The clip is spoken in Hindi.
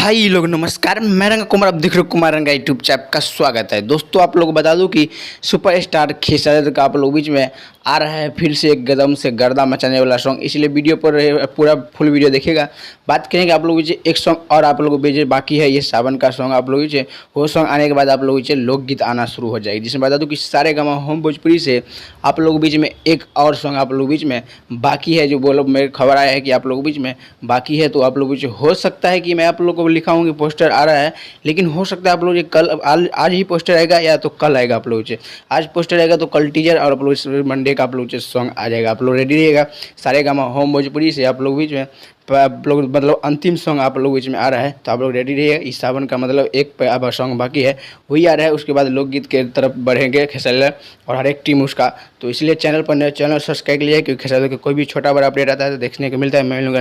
भाई लोग नमस्कार, मैं रंगा कुमार, आप देख रहे हो कुमार रंगा यूट्यूब चैनल का स्वागत है। दोस्तों आप लोग को बता दूं कि सुपरस्टार खेसारी का आप लोग बीच में आ रहा है फिर से एक कदम से गर्दा मचाने वाला सॉन्ग, इसलिए वीडियो पर पूरा फुल वीडियो देखिएगा। बात करेंगे आप लोग बीच एक सॉन्ग और आप लोगों को बाकी है, ये सावन का सॉन्ग आप लोग बीच वो सॉन्ग आने के बाद आप लोग बीच लोकगीत आना शुरू हो जाएगी, जिसमें बता दूँ कि सारे गामा होम भोजपुरी से आप लोग बीच में एक और सॉन्ग आप लोग बीच में बाकी है, जो बोलो मेरे खबर आया है कि आप लोग बीच में बाकी है। तो आप लोग बीच हो सकता है कि मैं आप लोग को लिखा हूँ कि पोस्टर आ रहा है, लेकिन हो सकता है आप लोग ये कल आज ही पोस्टर आएगा या तो कल आएगा। आप लोग आज पोस्टर आएगा तो कल टीजर, और आप लोग मंडे का आप लोग सॉन्ग आ जाएगा। आप लोग रेडी रहिएगा। सारे गामा होम भोजपुरी से आप लोग बीच में आप लोग मतलब अंतिम सॉन्ग आप लोग बीच में आ रहा है, तो आप लोग रेडी रहिए। इस सावन का मतलब एक अब सॉन्ग बाकी है, वही आ रहा है। उसके बाद लोकगीत के तरफ बढ़ेंगे खेसारी और हर एक टीम उसका। तो इसलिए चैनल पर नए चैनल सब्सक्राइब कर लिया, क्योंकि खेसारी का कोई भी छोटा बड़ा अपडेट आता है तो देखने को मिलता है। मैं मिलूंगा